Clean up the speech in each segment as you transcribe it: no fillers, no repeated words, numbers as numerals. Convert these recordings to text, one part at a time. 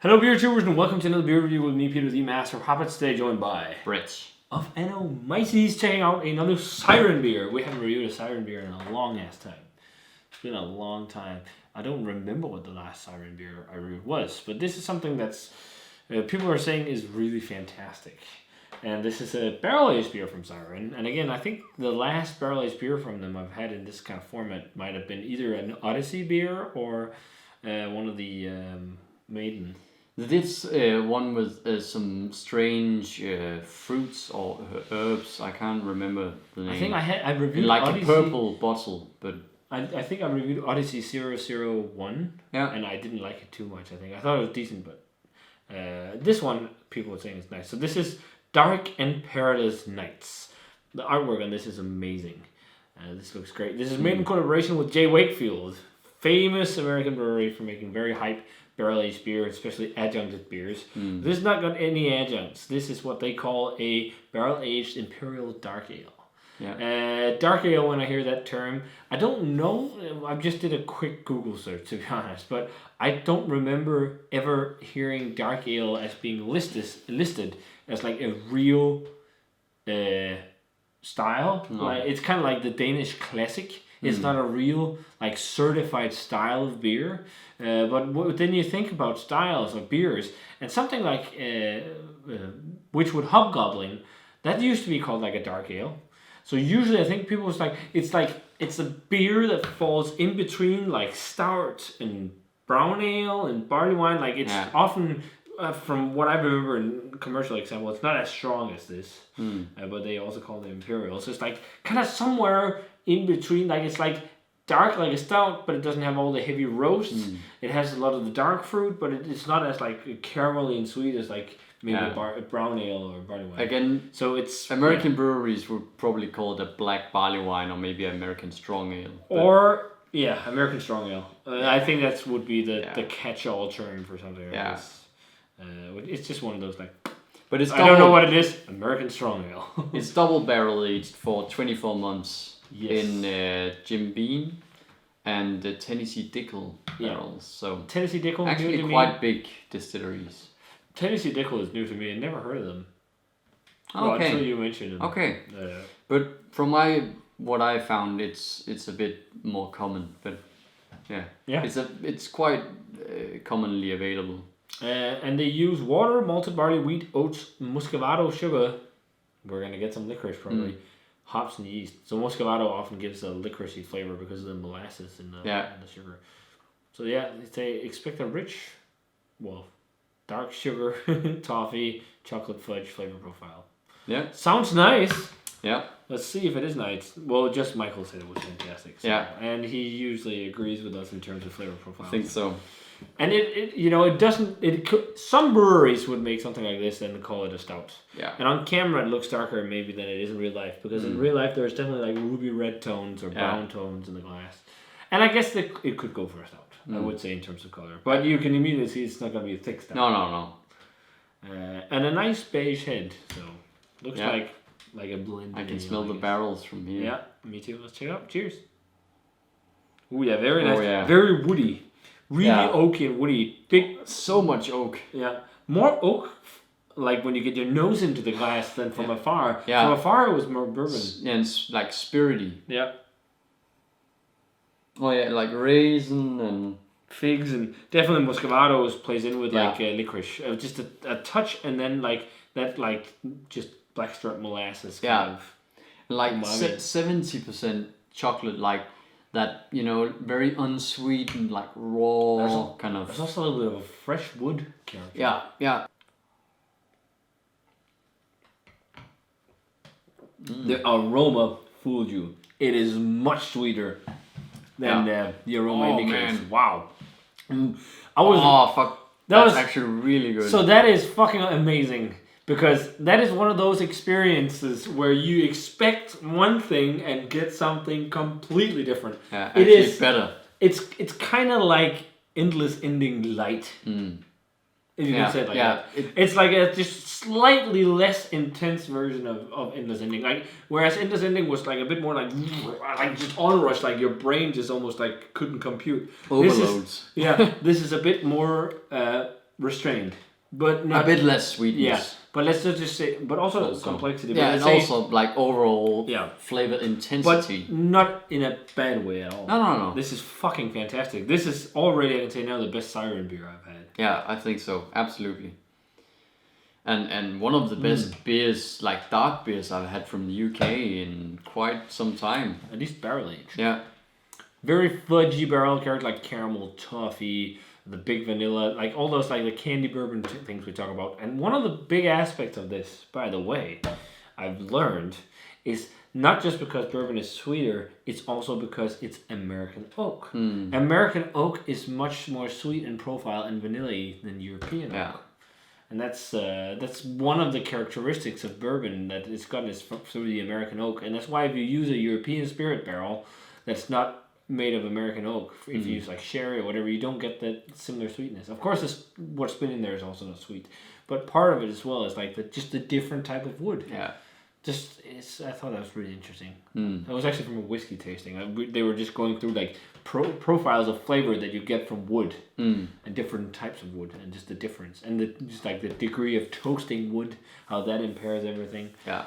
Hello beer tubers and welcome to another beer review with me, Peter the Master of Hobbits, today joined by Brits of Mighty's checking out another Siren beer. We haven't reviewed a Siren beer in a long ass time. It's been a long time. I don't remember what the last Siren beer I reviewed was, but this is something that's people are saying is really fantastic. And this is a barrel-aged beer from Siren. And again, I think the last barrel-aged beer from them I've had in this kind of format might have been either an Odyssey beer or one of the Maiden. This one with some strange fruits or herbs. I can't remember the name. I think I reviewed in like Odyssey, a purple bottle, but I think I reviewed Odyssey 001. Yeah. And I didn't like it too much. I thought it was decent, but this one people were saying is nice. So this is Dark and Perilous Nights. The artwork on this is amazing. This looks great. This is made in collaboration with Wakefield, famous American brewery for making very hype barrel-aged beer, especially adjuncted beers. This has not got any adjuncts. This is what they call a barrel-aged imperial dark ale. yeah, Dark ale, when I hear that term, I don't know. I just did a quick Google search, to be honest, but I don't remember ever hearing dark ale as being listed as like a real style. No. Like, it's kind of like the Danish classic. It's not a real like certified style of beer. But then you think about styles of beers, and something like Witchwood Hobgoblin, that used to be called like a dark ale. So usually I think people was like it's a beer that falls in between like stout and brown ale and barley wine. Like it's often from what I remember in commercial example, it's not as strong as this, but they also call it imperial. So it's like kind of somewhere in between. Like it's like dark like a stout, but it doesn't have all the heavy roasts. It has a lot of the dark fruit, but it's not as like caramelly and sweet as like maybe a brown ale or barley wine. Again, so it's American breweries would probably call it a black barley wine or maybe American strong ale. Or American strong ale. I think that would be the catch-all term for something like this. It's just one of those like. But it's I don't know what it is. American strong ale. It's double barrel aged for 24 months. Yes. In Jim Beam and the Tennessee Dickel barrels. So Tennessee Dickel, actually quite big distilleries. Tennessee Dickel is new to me. I never heard of them. Okay. Well, until you mentioned it. Okay. But from what I found, it's a bit more common. But yeah. It's quite commonly available. And they use water, malted barley, wheat, oats, muscovado, sugar. We're gonna get some licorice probably. Hops and yeast. So muscovado often gives a licoricey flavor because of the molasses and the sugar. So they expect a rich, dark sugar, toffee, chocolate fudge flavor profile. Yeah. Sounds nice. Yeah. Let's see if it is nice. Well, just Michael said it was fantastic. So, and he usually agrees with us in terms of flavor profile. I think so. And it doesn't. Some breweries would make something like this and call it a stout. Yeah. And on camera it looks darker maybe than it is in real life, because in real life there's definitely like ruby red tones or brown tones in the glass. And I guess it could go for a stout. I would say in terms of color, but you can immediately see it's not going to be a thick stout. No. And a nice beige head. So looks like a blend. I can smell the barrels from here. Yeah, me too. Let's check it out. Cheers. Oh yeah, very nice. Yeah. Very woody. Really oaky and woody. Big. So much oak. Yeah. More oak, like when you get your nose into the glass, than from afar. Yeah. From afar it was more bourbon. And it's like spirity. Yeah. Oh yeah, like raisin and figs, and definitely muscovado plays in with like licorice. Just a touch, and then like that, like just blackstrap molasses kind of. Like 70% chocolate, like that, very unsweetened, like raw kind of. There's also a little bit of a fresh wood character. Yeah. The aroma fooled you. It is much sweeter than the aroma indicates. Man. Wow. Fuck. That's actually really good. So that is fucking amazing. Because that is one of those experiences where you expect one thing and get something completely different. Yeah, actually it is better. It's kind of like Endless Ending light. If you can say it like that. It's like a just slightly less intense version of Endless Ending. Like, whereas Endless Ending was like a bit more like just onrush, like your brain just almost like couldn't compute. Overloads. This is a bit more restrained, but not a bit less sweetness. Yeah, but let's just say, but also complexity. Yeah, and also like overall flavor intensity. But not in a bad way at all. No. This is fucking fantastic. This is already, I can say now, the best Siren beer I've had. Yeah, I think so. Absolutely. And one of the best beers, like dark beers I've had from the UK in quite some time. At least barrel aged. Yeah. Very fudgy barrel character, like caramel, toffee, the big vanilla, like all those like the candy bourbon things we talk about. And one of the big aspects of this, by the way, I've learned is not just because bourbon is sweeter, it's also because it's American oak. American oak is much more sweet in profile and vanilla-y than European oak. And that's one of the characteristics of bourbon, that it's gotten through the American oak. And that's why if you use a European spirit barrel that's not made of American oak, if you use like sherry or whatever, you don't get that similar sweetness. Of course, what's been in there is also not sweet. But part of it as well is like just the different type of wood. Yeah. I thought that was really interesting. That was actually from a whiskey tasting. They were just going through like profiles of flavor that you get from wood and different types of wood and just the difference and just like the degree of toasting wood, how that impairs everything. Yeah.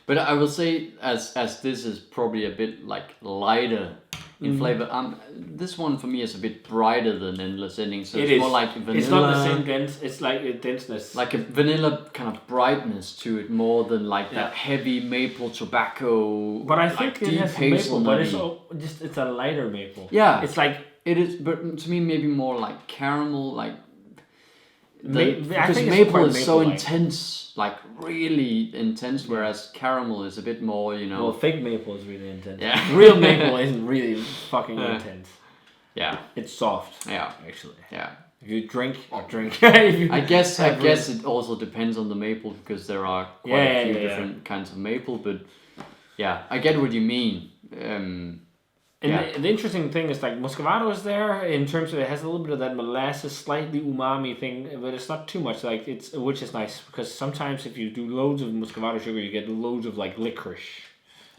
But I will say, as this is probably a bit like lighter in flavor, this one for me is a bit brighter than Endless Ending. So it's more like vanilla. It's not the same dense. It's like a denseness. Like a vanilla kind of brightness to it, more than like that heavy maple tobacco. But I think it has maple, but it's a lighter maple. Yeah, it's like it is. But to me, maybe more like caramel, like. Because maple is so intense, like really intense, whereas caramel is a bit more, Well, fake maple is really intense. Yeah. Real maple isn't really fucking intense. Yeah. It's soft. Yeah. Actually. Yeah. If you drink. I guess it also depends on the maple, because there are quite a few different kinds of maple, but yeah, I get what you mean. And the interesting thing is like Muscovado is there in terms of it has a little bit of that molasses, slightly umami thing, but it's not too much. Like which is nice, because sometimes if you do loads of Muscovado sugar, you get loads of like licorice.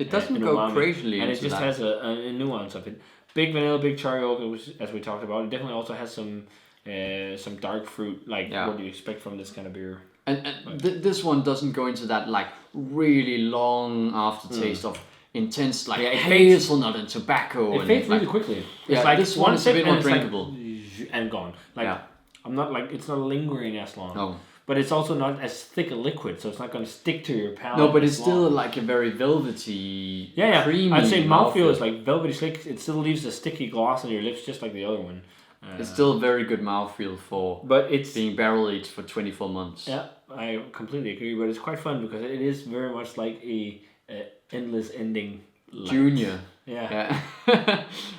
It doesn't go umami, crazily, and it into just that. has a nuance of it. Big vanilla, big cherry oak, as we talked about. It definitely also has some dark fruit, like what do you expect from this kind of beer. And this one doesn't go into that like really long aftertaste of intense like hazelnut and tobacco. It fades really quickly. It's like this one is a bit more drinkable and gone. Like I'm not like it's not lingering as long. No. But it's also not as thick a liquid, so it's not going to stick to your palate. No, but it's still like a very velvety, creamy. I'd say mouthfeel is like velvety slick. It still leaves a sticky gloss on your lips, just like the other one. It's still a very good mouthfeel but it's being barrel aged for 24 months. Yeah, I completely agree. But it's quite fun because it is very much like a Endless Ending light. Junior. Yeah.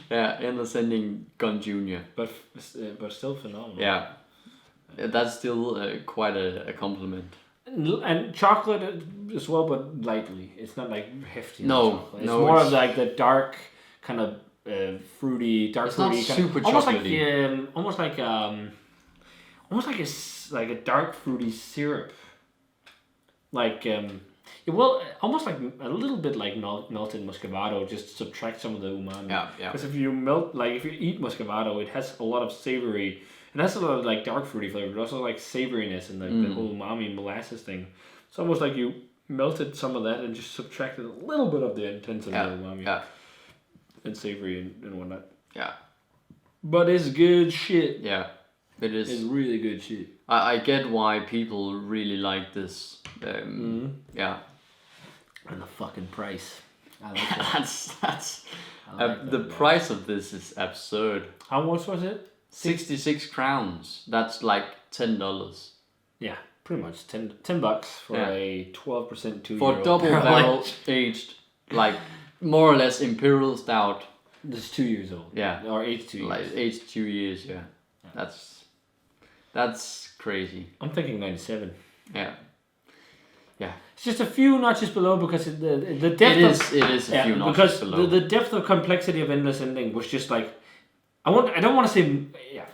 Endless Ending Gun Junior. But still phenomenal. Yeah. That's still quite a compliment. And chocolate as well, but lightly. It's not like hefty. No, it's more of like the dark kind of fruity, dark it's fruity. It's not super chocolatey. Almost like a dark fruity syrup. Like almost like a little bit like melted Muscovado. Just subtract some of the umami. Yeah. Because if you eat Muscovado, it has a lot of savory. It has a lot of like dark fruity flavor, but also like savoriness and like the whole umami molasses thing. It's almost like you melted some of that and just subtracted a little bit of the intensity of the umami. Yeah. And savory and whatnot. Yeah. But it's good shit. Yeah. It is. It's really good shit. I get why people really like this. Yeah. And the fucking price. I like that. that's the price of this is absurd. How much was it? 66 crowns. That's like $10. Yeah, pretty much $10 for a 12% 2 for euro double barrel aged, like more or less imperial stout. This is 2 years old. Yeah, or aged 2 years. Like aged 2 years. Yeah, that's crazy. I'm thinking 97. Yeah. It's just a few notches below because the depth. It is a few notches because below. The depth of complexity of Endless Ending was just like. I don't want to say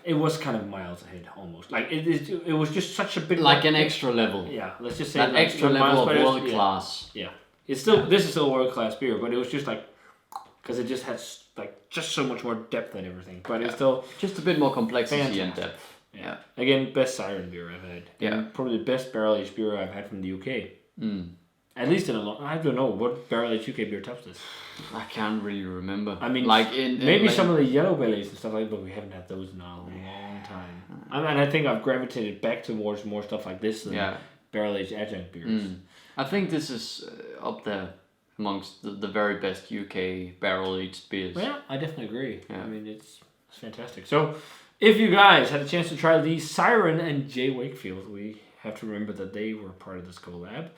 it was kind of miles ahead almost. Like it was just such a big like an extra level. Yeah, let's just say that like extra level of world class. Yeah, it's still this is still world class beer, but it was just like because it just has like just so much more depth and everything. But it's still just a bit more complexity and depth. Yeah. Again, best Siren beer I've had. Yeah. And probably the best barrel-aged beer I've had from the UK. At least in a long... I don't know what barrel-aged UK beer tops this. I can't really remember. I mean, like maybe like, some of the yellow bellies and stuff like that, but we haven't had those in a long time. And I think I've gravitated back towards more stuff like this than barrel-aged adjunct beers. I think this is up there amongst the very best UK barrel-aged beers. Well, yeah, I definitely agree. Yeah. I mean, it's fantastic. So, if you guys had a chance to try these Siren and J. Wakefield, we have to remember that they were part of this collab.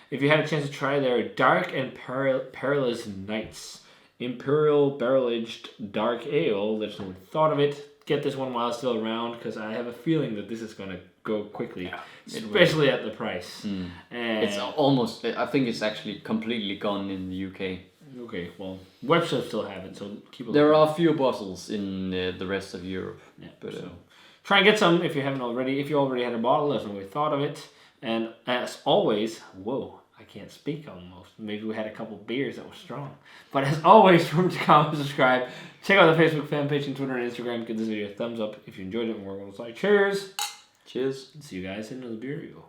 If you had a chance to try their Dark and Perilous Nights Imperial Barrel-Aged Dark Ale, let us know what you thought of it. Get this one while it's still around, because I have a feeling that this is going to go quickly, especially at the price. It's almost, I think it's actually completely gone in the UK. Okay, well, websites still have it, so keep a look. There are a few bottles in the rest of Europe. Yeah, but so try and get some if you haven't already. If you already had a bottle, let us know what you thought of it. And as always, I can't speak almost. Maybe we had a couple beers that were strong. But as always, remember to comment, subscribe. Check out the Facebook fan page and Twitter and Instagram. Give this video a thumbs up if you enjoyed it. And we're going to say cheers. Cheers. See you guys in another beer review.